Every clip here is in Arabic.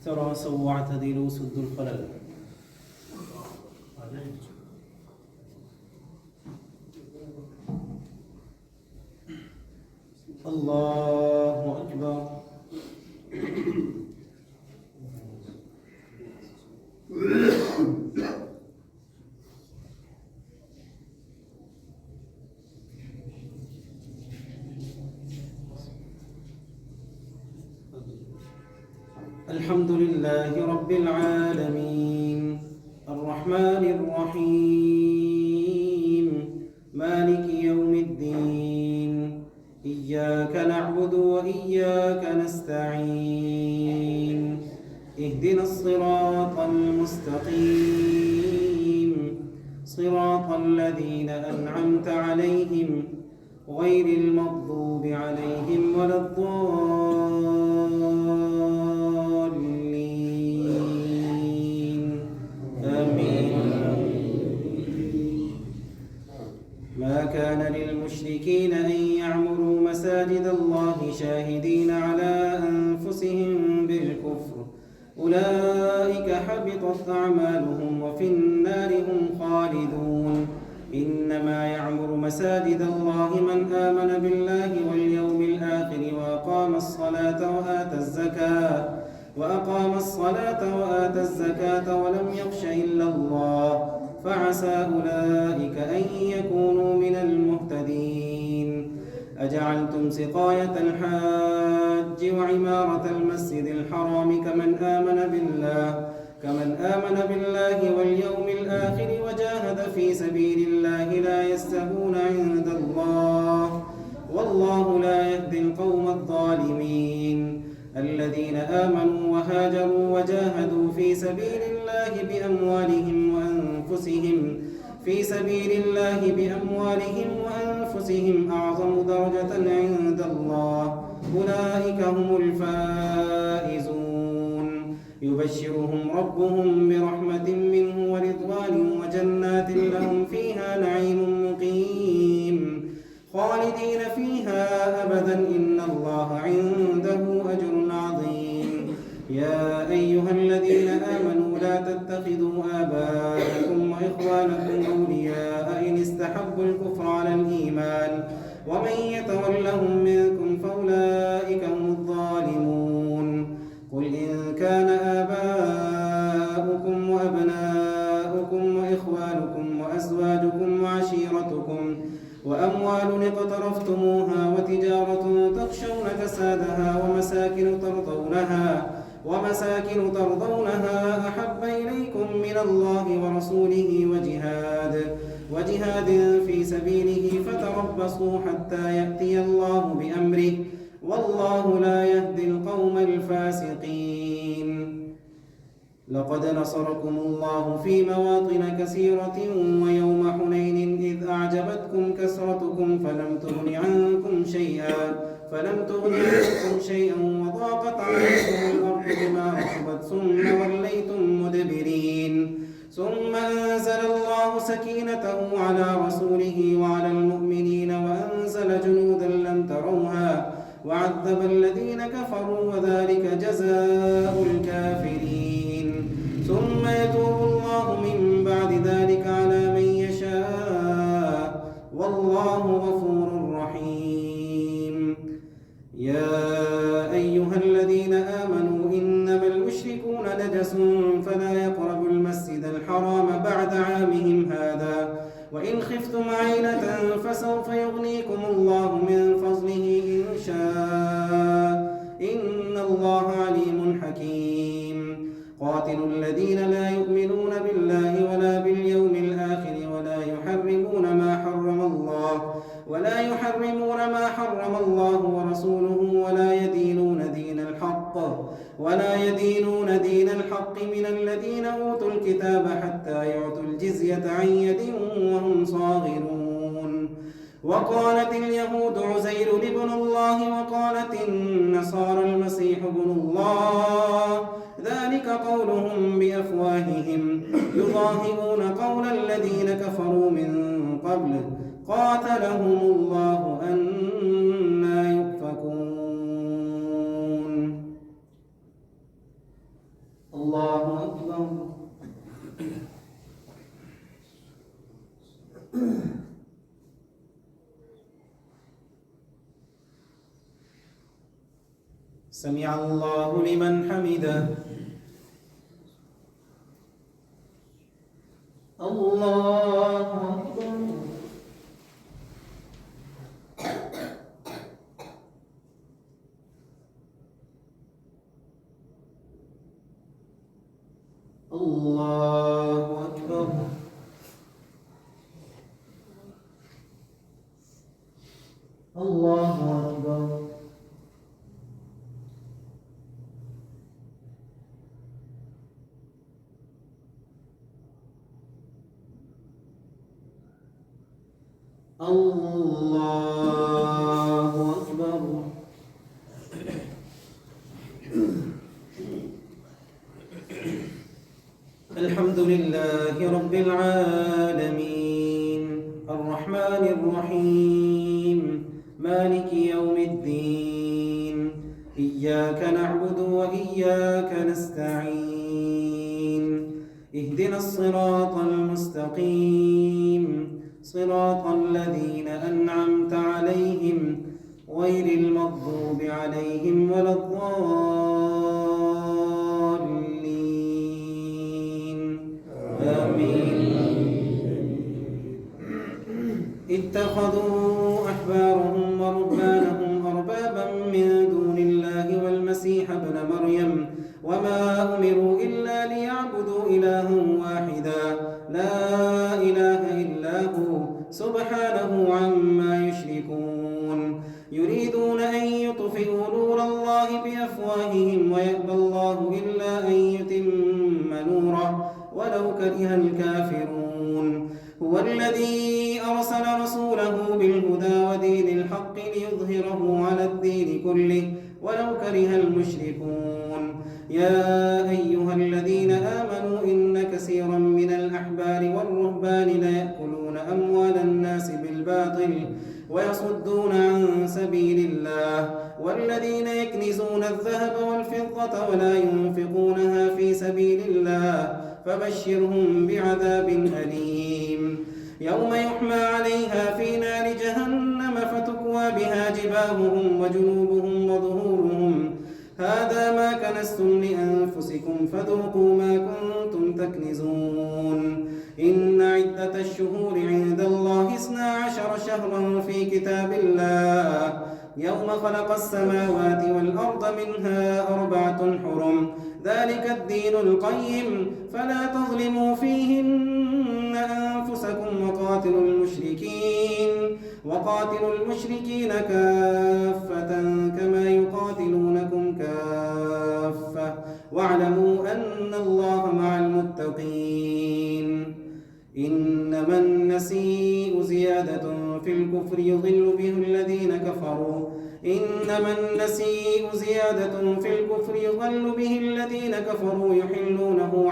تراصوا واعتدلوا سدوا الخلل. الله أكبر. الحمد لله رب العالمين الرحمن الرحيم مالك يوم الدين إياك نعبد وإياك نستعين اهدنا الصراط المستقيم صراط الذين أنعمت عليهم غير المغضوب عليهم ولا الضالين آمين. ما كان للمشركين أن يعمروا مساجد الله شاهدين على أنفسهم بالكفر أولئك حبطت أعمالهم وفي النار هم خالدون. إنما يعمر مساجد الله من آمن بالله واليوم الآخر وأقام الصلاة وآتى الزكاة ولم يخش إلا الله فعسى أولئك أن يكونوا من المهتدين. أجعلتم سقاية الحاج وعمارة المسجد الحرام كمن آمن بالله واليوم الآخر وجاهد في سبيل الله لا يستوون عند الله والله لا يهدي القوم الظالمين. الذين آمنوا وهاجروا وجاهدوا في سبيل الله بأموالهم أعظم درجة عند الله أولئك هم الفائزون. يبشرهم ربهم برحمة منه ورضوان وجنات لهم فيها نعيم مقيم خالدين فيها أبدا إن الله عنده أجر عظيم. يا أيها الذين آمنوا لا تتخذوا آباءكم وإخوانكم أولياء إن استحبوا الكفر على الإيمان ومن يتولهم منكم فأولئك هم الظالمون. قل إن كان آباؤكم وأبناؤكم وإخوانكم وأزواجكم وعشيرتكم وأموال اقترفتموها وتجارة تخشون كسادها ومساكن ترضونها أحب إليكم من الله ورسوله وجهاد في سبيله فتربصوا حتى يأتي الله بأمره والله لا يهدي القوم الفاسقين. لقد نصركم الله في مواطن كثيرة ويوم حنين إذ أعجبتكم كثرتكم فلم تغن عنكم شيئا وضاقت عليكم الأرض بما رحبت ثم وليتم مدبرين. ثم أنزل الله سكينته على رسوله وعلى المؤمنين وأنزل جنودا لم تروها وعذب الذين كفروا وذلك جزاء الكافرين. ثم يتوب الله من بعد ذلك على من يشاء والله غفور رحيم. يا أيها الذين آمنوا إنما المشركون نجس فلا يقربوا المسجد الحرام بعد عامهم هذا وإن خفتم عيلة فسوف يغنيكم الله من فضله إن شاء إن الله عليم حكيم. قاتلوا الذين لا يؤمنون بالله ولا باليوم الآخر ولا يحرمون ما حرم الله ورسوله ولا يدينون دين الحق من الذين أوتوا الكتاب حتى يعطوا الجزية عن يد وهم صاغرون. وقالت اليهود عزير ابن الله وقالت النصارى المسيح ابن الله ذلك قولهم بأفواههم يضاهئون قول الذين كفروا من قبل قاتلهم الله أنى يؤفكون. سمع الله لمن حمده. الله أكبر. الله أكبر. الله أكبر. الله أكبر. الحمد لله رب العالمين الرحمن الرحيم مالك يوم الدين إياك نعبد وإياك نستعين اهدنا الصراط المستقيم صراط الذين أنعمت عليهم غير المغضوب عليهم ولا الضالين آمين. اتخذوا أحبارهم ورهبانهم أربابا من دون الله والمسيح ابن مريم وما أمروا إلا ليعبدوا إلها واحدا لا إله إلا هو سبحانه عما يشركون يريدون أن يطفئوا نور الله بأفواههم ويأبى الله إلا أن يتم نوره ولو كره الكافرون هو الذي أرسل رسوله بالهدى ودين الحق ليظهره على الدين كله ولو كره المشركون يا أيها الذين آمنوا إن كثيرا من الأحبار والرهبان ليأكلون أموال الناس بالباطل ويصدون عن سبيل الله والذين يكنزون الذهب والفضة ولا ينفقونها في سبيل الله فبشرهم بعذاب أليم يوم يحمى عليها في نار جهنم فتكوى بها جباههم وجنوبهم وظهورهم هذا ما كنزتم لأنفسكم فذوقوا ما كنتم تكنزون إن عدة الشهور عند الله 12 شهرا في كتاب الله يوم خلق السماوات والأرض منها 4 حرم ذلك الدين القيم فلا تظلموا فيهن أنفسكم وقاتلوا المشركين كافة كما يقاتلونكم كافة واعلموا أن الله مع المتقين إنما النسيء زيادة في الكفر يضل به الذين كفروا يحلونه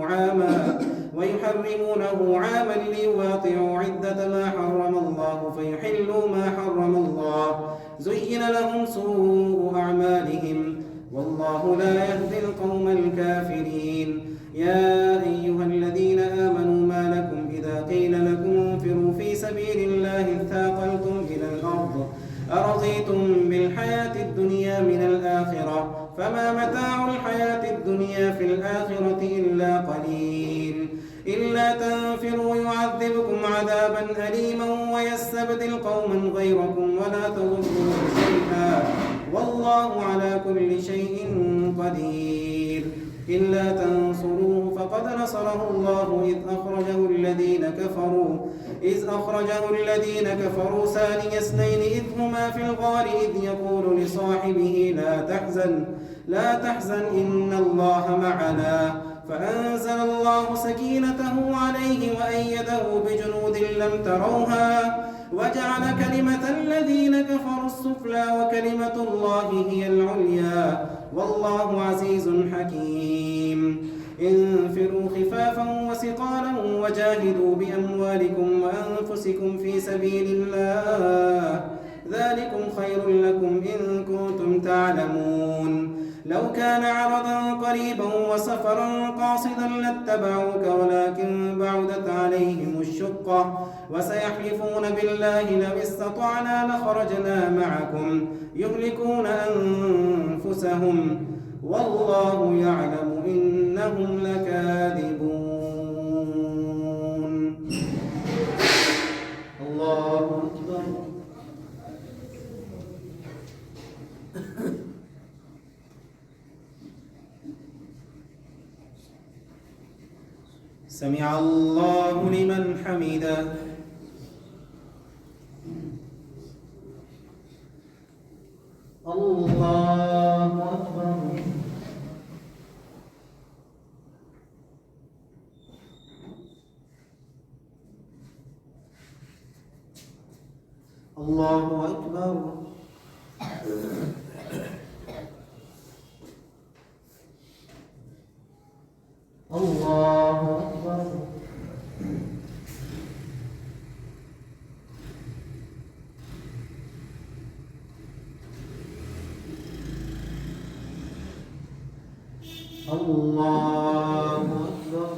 عاما ويحرمونه عاما ليواطعوا عدة ما حرم الله فيحلوا ما حرم الله زين لهم سوء أعمالهم والله لا يهدي القوم الكافرين يا أيها الذين آمنوا ما لكم إذا قيل لكم انفروا في سبيل الله اثاقلتم إلى الأرض أرضيتم بالحياة الدنيا من الآخرة فما متاع الحياة الدنيا في الآخرة إلا قليل إلا تنفروا يعذبكم عذابا أليما ويستبدل قوما غيركم ولا تضروه شيئا والله على كل شيء قدير إلا تنصروه فقد نصره الله إذ أخرجه الذين كفروا ثاني اثنين إذ هما في الغار إذ يقول لصاحبه لا تحزن إن الله معنا فأنزل الله سكينته عليه وأيده بجنود لم تروها وجعل كلمة الذين كفروا السفلى وكلمة الله هي العليا والله عزيز حكيم انفروا خفافا وثقالا وجاهدوا بأموالكم وأنفسكم في سبيل الله ذلكم خير لكم إن كنتم تعلمون لو كان عرضا قريبا وسفرا قاصدا لاتبعوك ولكن بعدت عليهم الشقة وسيحلفون بالله لو استطعنا لخرجنا معكم يهلكون أنفسهم والله يعلم إنهم لكاذبون. الله أكبر. سمع الله لمن حمده. الله أكبر. الله أكبر. الله أكبر. الله أكبر.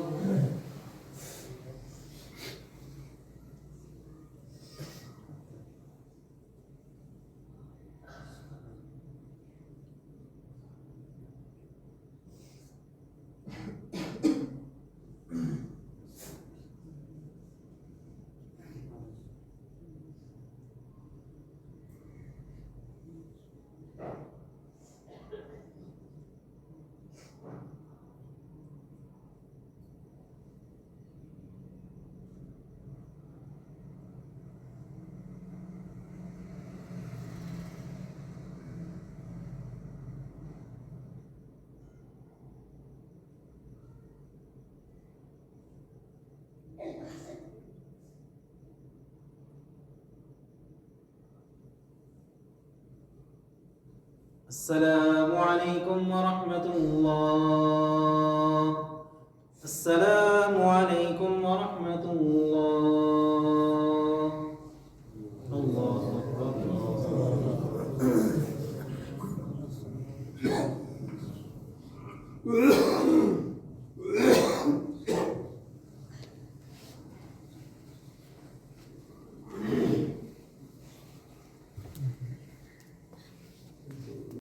السلام عليكم ورحمة الله. السلام عليكم ورحمة الله. الله أكبر.